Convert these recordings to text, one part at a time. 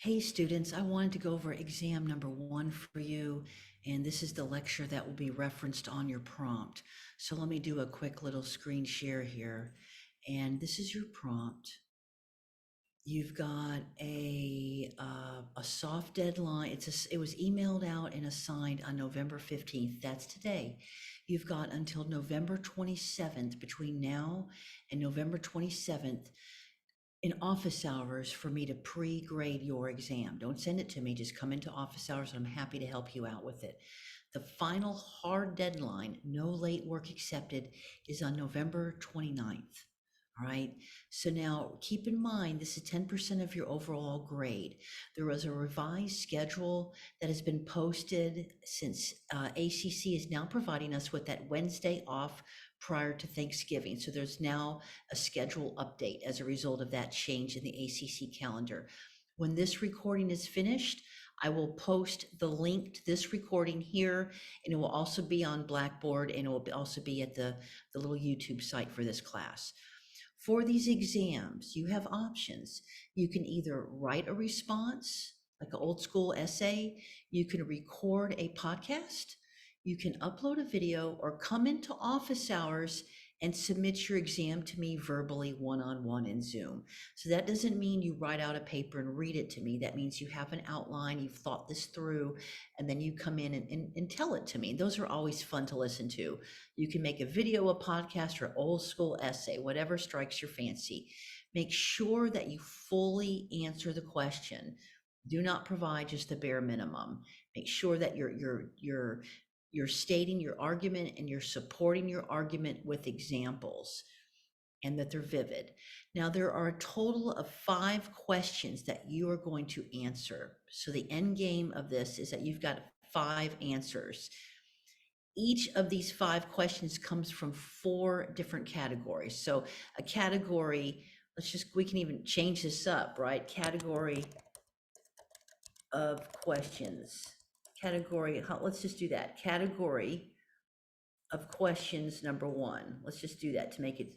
Hey students, I wanted to go over exam number 1 for you, and this is the lecture that will be referenced on your prompt. So let me do a quick little screen share here, and this is your prompt. You've got a soft deadline. It was emailed out and assigned on November 15th. That's today. You've got until November 27th, between now and November 27th, in office hours for me to pre-grade your exam. Don't send it to me, just come into office hours and I'm happy to help you out with it. The final hard deadline, no late work accepted, is on November 29th. All right, so now keep in mind, this is 10% of your overall grade. There was a revised schedule that has been posted since ACC is now providing us with that Wednesday off prior to Thanksgiving. So there's now a schedule update as a result of that change in the ACC calendar. When this recording is finished, I will post the link to this recording here, and it will also be on Blackboard, and it will also be at the little YouTube site for this class. For these exams, you have options. You can either write a response, like an old school essay, you can record a podcast, you can upload a video, or come into office hours and submit your exam to me verbally one-on-one in Zoom. So that doesn't mean you write out a paper and read it to me. That means you have an outline, you've thought this through, and then you come in and tell it to me. Those are always fun to listen to. You can make a video, a podcast, or old school essay, whatever strikes your fancy. Make sure that you fully answer the question. Do not provide just the bare minimum. Make sure that you're stating your argument and you're supporting your argument with examples and that they're vivid. Now, there are a total of 5 questions that you are going to answer. So the end game of this is that you've got 5 answers. Each of these 5 questions comes from 4 different categories. So a category, we can even change this up, right? Category of questions. Let's just do that. Category of questions number 1. Let's just do that to make it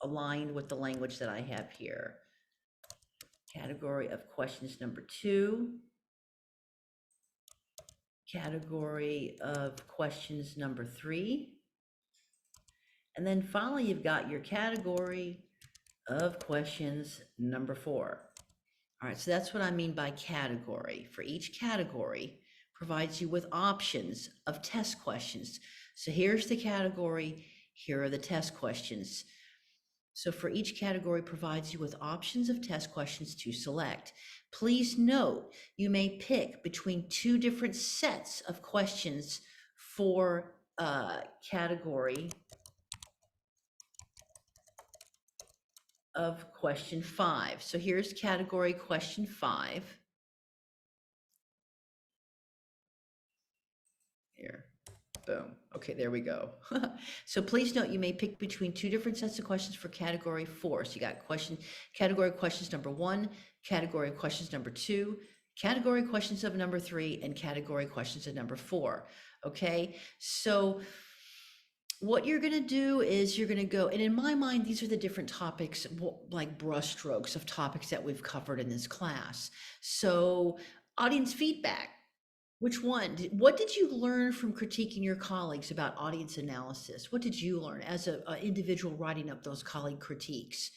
aligned with the language that I have here. Category of questions number 2. Category of questions number 3. And then finally, you've got your category of questions number 4. All right, so that's what I mean by category. For each category, provides you with options of test questions. So here's the category, here are the test questions. So for each category, provides you with options of test questions to select. Please note, you may pick between 2 different sets of questions for category of question 5. So here's category question 5. Here, boom. Okay, there we go. So please note, you may pick between 2 different sets of questions for category 4. So you got category questions number 1, category questions number 2, category questions of number 3, and category questions of number 4. Okay, so what you're going to do is you're going to go, and in my mind, these are the different topics, like brushstrokes of topics that we've covered in this class. So audience feedback. Which one? What did you learn from critiquing your colleagues about audience analysis? What did you learn as an individual writing up those colleague critiques?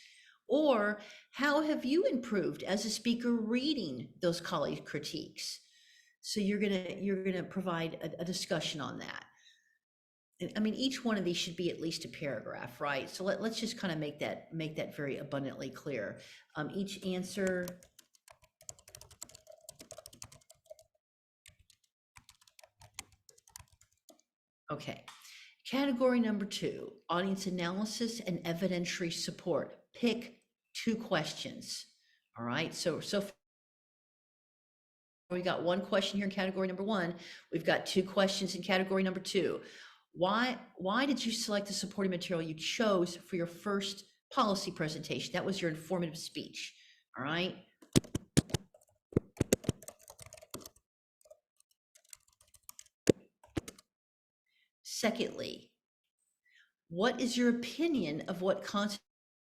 Or how have you improved as a speaker reading those colleague critiques? So you're gonna provide a discussion on that. I mean, each one of these should be at least a paragraph, right? So let's just kind of make that very abundantly clear. Each answer. Okay. Category number 2, audience analysis and evidentiary support. Pick 2 questions. All right. So we got 1 question here in category number 1. We've got 2 questions in category number 2. Why did you select the supporting material you chose for your first policy presentation? That was your informative speech. All right. Secondly, what is your opinion of what constitutes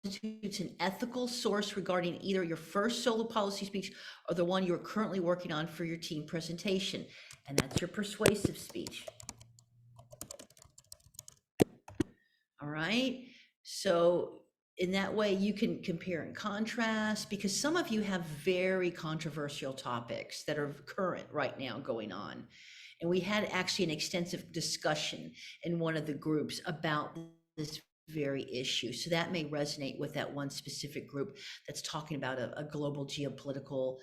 constitutes an ethical source regarding either your first solo policy speech or the one you are currently working on for your team presentation. And that's your persuasive speech. All right. So in that way, you can compare and contrast, because some of you have very controversial topics that are current right now going on. And we had actually an extensive discussion in one of the groups about this very issue. So that may resonate with that one specific group that's talking about a global geopolitical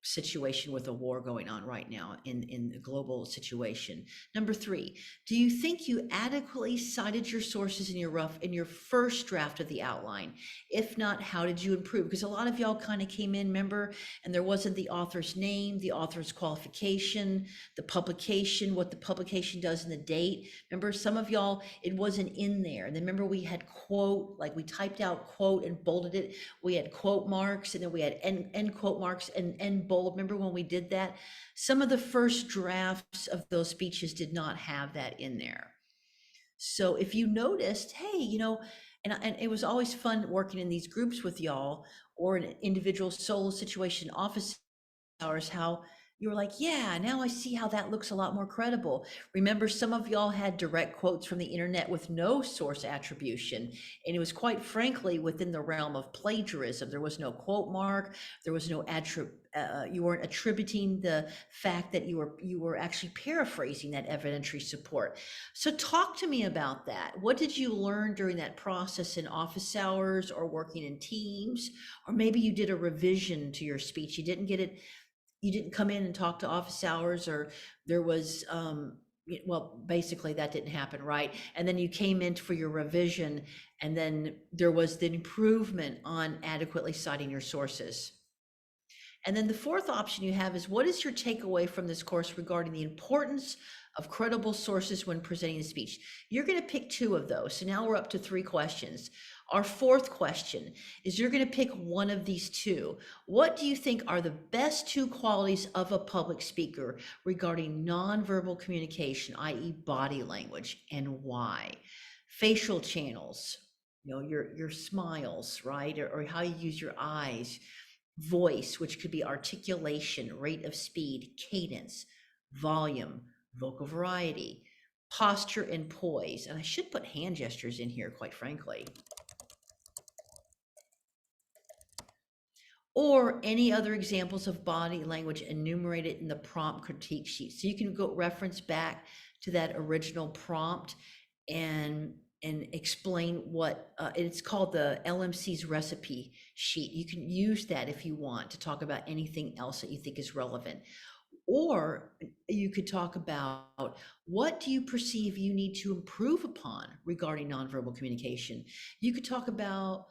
situation with a war going on right now in the global situation. Number three, do you think you adequately cited your sources in your first draft of the outline? If not, how did you improve? Because a lot of y'all kind of came in, remember, and there wasn't the author's name, the author's qualification, the publication, what the publication does, and the date. Remember, some of y'all, it wasn't in there. And then remember, we had quote, like we typed out quote and bolded it. We had quote marks, and then we had end quote marks and end bold. Remember when we did that? Some of the first drafts of those speeches did not have that in there. So if you noticed, hey, and it was always fun working in these groups with y'all, or an individual solo situation, office hours, how you were like, yeah, now I see how that looks a lot more credible. Remember, some of y'all had direct quotes from the internet with no source attribution, and it was quite frankly within the realm of plagiarism. There was no quote mark, there was no you weren't attributing the fact that you were actually paraphrasing that evidentiary support. So talk to me about that. What did you learn during that process in office hours or working in teams? Or maybe you did a revision to your speech. You didn't come in and talk to office hours, or there was, well, basically that didn't happen, right? And then you came in for your revision, and then there was the improvement on adequately citing your sources. And then the fourth option you have is, what is your takeaway from this course regarding the importance of credible sources when presenting a speech? You're going to pick two of those. So now we're up to 3 questions. Our fourth question is, you're going to pick one of these two. What do you think are the best 2 qualities of a public speaker regarding nonverbal communication, i.e. body language, and why? Facial channels, your smiles, right? Or how you use your eyes. Voice, which could be articulation, rate of speed, cadence, volume, vocal variety, posture and poise. And I should put hand gestures in here, quite frankly. Or any other examples of body language enumerated in the prompt critique sheet. So you can go reference back to that original prompt and explain what it's called, the LMC's recipe sheet. You can use that if you want to talk about anything else that you think is relevant. Or you could talk about, what do you perceive you need to improve upon regarding nonverbal communication? You could talk about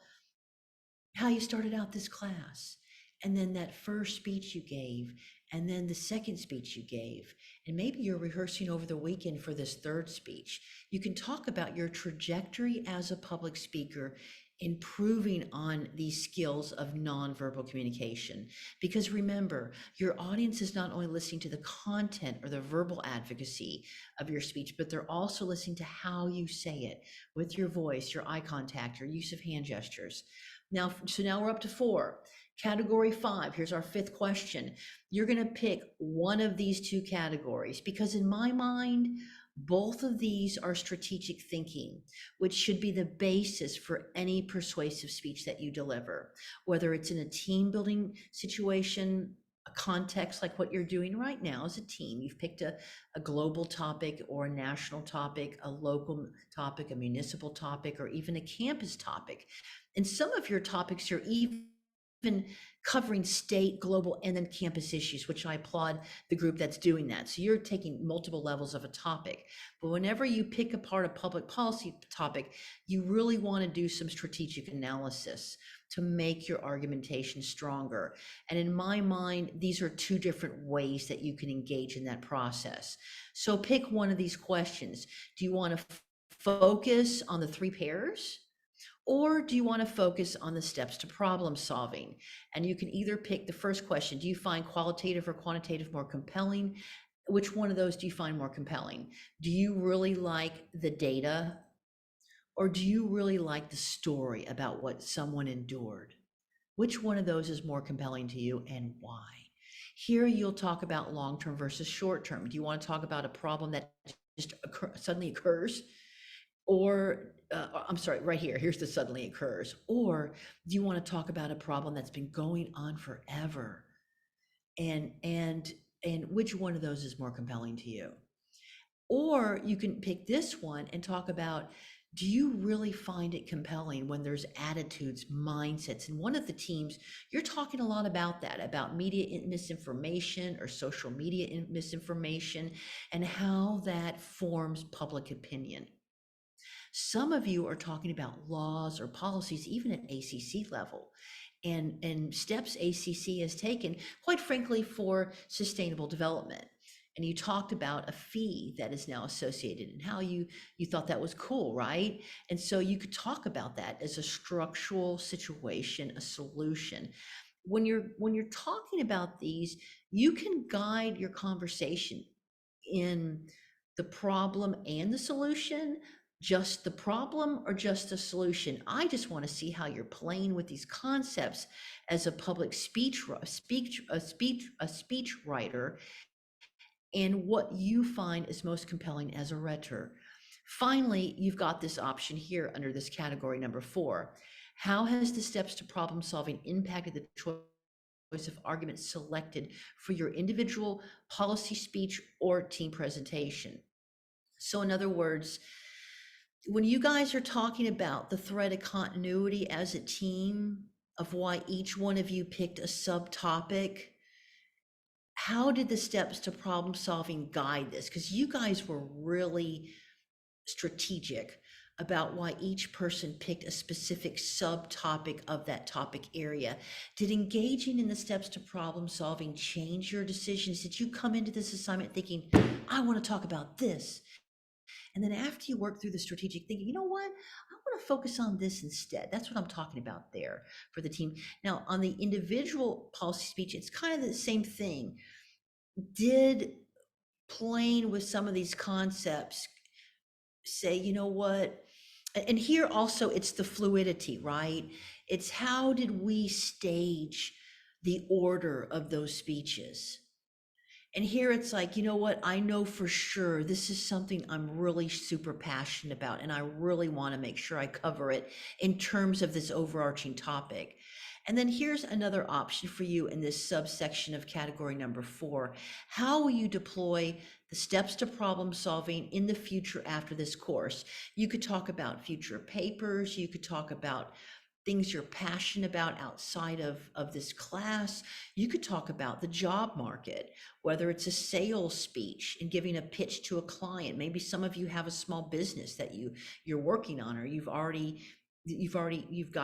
how you started out this class, and then that first speech you gave, and then the second speech you gave, and maybe you're rehearsing over the weekend for this third speech. You can talk about your trajectory as a public speaker, improving on these skills of nonverbal communication. Because remember, your audience is not only listening to the content or the verbal advocacy of your speech, but they're also listening to how you say it, with your voice, your eye contact, your use of hand gestures. Now we're up to 4. Category 5, here's our 5th question. You're going to pick one of these 2 categories, because in my mind, both of these are strategic thinking, which should be the basis for any persuasive speech that you deliver, whether it's in a team building situation, a context like what you're doing right now as a team. You've picked a global topic or a national topic, a local topic, a municipal topic, or even a campus topic. And some of your topics are even covering state, global, and then campus issues, which I applaud the group that's doing that. So you're taking multiple levels of a topic. But whenever you pick apart a public policy topic, you really want to do some strategic analysis to make your argumentation stronger. And in my mind, these are 2 different ways that you can engage in that process. So pick one of these questions. Do you want to focus on the 3 pairs? Or do you want to focus on the steps to problem solving? And you can either pick the first question. Do you find qualitative or quantitative more compelling? Which one of those do you find more compelling? Do you really like the data, Or do you really like the story about what someone endured? Which one of those is more compelling to you and why? Here you'll talk about long term versus short term. Do you want to talk about a problem that just suddenly occurs? Or, I'm sorry, right here, here's the suddenly occurs. Or do you want to talk about a problem that's been going on forever? And, and, and which one of those is more compelling to you? Or you can pick this one and talk about, do you really find it compelling when there's attitudes, mindsets? And one of the teams, you're talking a lot about that, about media misinformation or social media misinformation and how that forms public opinion. Some of you are talking about laws or policies, even at ACC level, and steps ACC has taken, quite frankly, for sustainable development. And you talked about a fee that is now associated and how you thought that was cool, right? And so you could talk about that as a structural situation, a solution. When you're talking about these, you can guide your conversation in the problem and the solution, just the problem or just the solution. I just want to see how you're playing with these concepts as a public speech writer, and what you find is most compelling as a rhetor. Finally, you've got this option here under this category number 4. How has the steps to problem solving impacted the choice of arguments selected for your individual policy speech or team presentation? So in other words, when you guys are talking about the thread of continuity as a team of why each one of you picked a subtopic, how did the steps to problem solving guide this? Because you guys were really strategic about why each person picked a specific subtopic of that topic area. Did engaging in the steps to problem solving change your decisions? Did you come into this assignment thinking, I want to talk about this? And then after you work through the strategic thinking, you know what? I want to focus on this instead. That's what I'm talking about there for the team. Now, on the individual policy speech, it's kind of the same thing. Did playing with some of these concepts say, you know what? And here also, it's the fluidity, right? It's how did we stage the order of those speeches? And here it's like, you know what? I know for sure this is something I'm really super passionate about, and I really want to make sure I cover it in terms of this overarching topic. And then here's another option for you in this subsection of category number 4. How will you deploy the steps to problem solving in the future after this course? You could talk about future papers. You could talk about things you're passionate about outside of this class. You could talk about the job market, whether it's a sales speech and giving a pitch to a client. Maybe some of you have a small business that you're working on, or you've got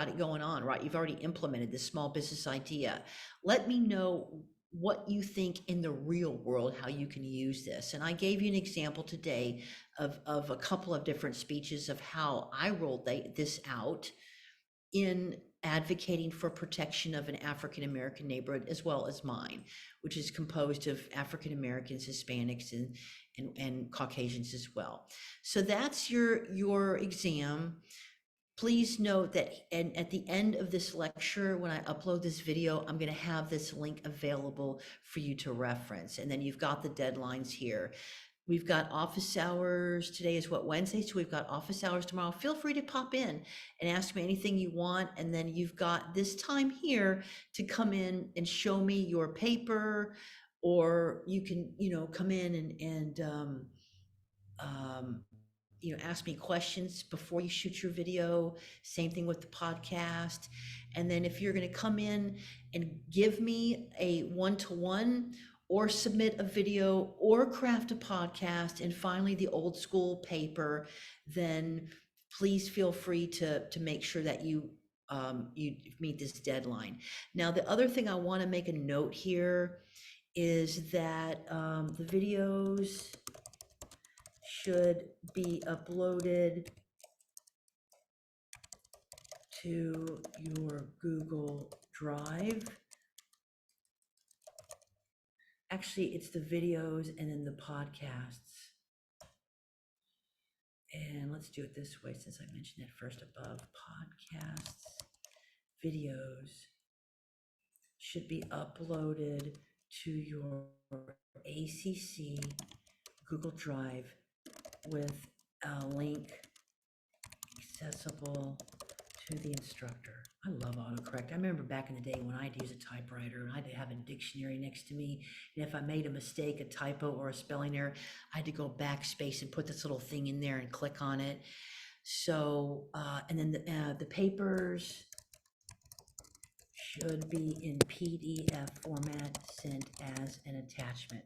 it going on, right? You've already implemented this small business idea. Let me know what you think in the real world, how you can use this. And I gave you an example today of a couple of different speeches of how I rolled this out in advocating for protection of an African American neighborhood, as well as mine, which is composed of African Americans, Hispanics, and Caucasians as well. So that's your exam. Please note that, and at the end of this lecture, when I upload this video, I'm going to have this link available for you to reference. And then you've got the deadlines here. We've got office hours. Today is what, Wednesday? So we've got office hours tomorrow. Feel free to pop in and ask me anything you want. And then you've got this time here to come in and show me your paper, or you can, come in and ask me questions before you shoot your video. Same thing with the podcast. And then if you're going to come in and give me a one-to-one, or submit a video, or craft a podcast, and finally the old school paper, then please feel free to make sure that you meet this deadline. Now, the other thing I want to make a note here is that the videos should be uploaded to your Google Drive. Actually, it's the videos and then the podcasts. And let's do it this way since I mentioned it first above. Podcasts, videos should be uploaded to your ACC Google Drive with a link accessible to the instructor. I love autocorrect. I remember back in the day when I had to use a typewriter and I had to have a dictionary next to me. And if I made a mistake, a typo or a spelling error, I had to go backspace and put this little thing in there and click on it. So, and then the papers should be in PDF format sent as an attachment.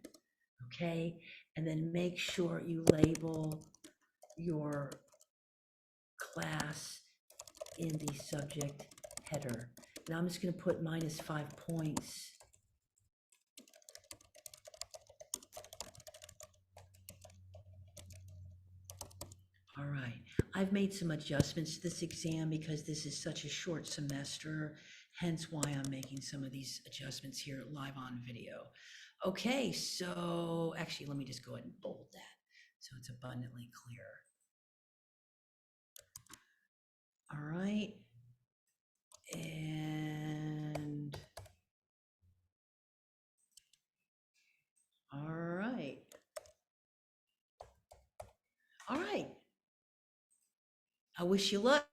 Okay. And then make sure you label your class in the subject header. Now I'm just going to put -5 points. All right, I've made some adjustments to this exam because this is such a short semester, hence why I'm making some of these adjustments here live on video. Okay, so actually, let me just go ahead and bold that so it's abundantly clear. All right, and all right. All right. I wish you luck.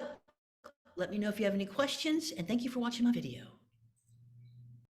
Let me know if you have any questions, and thank you for watching my video.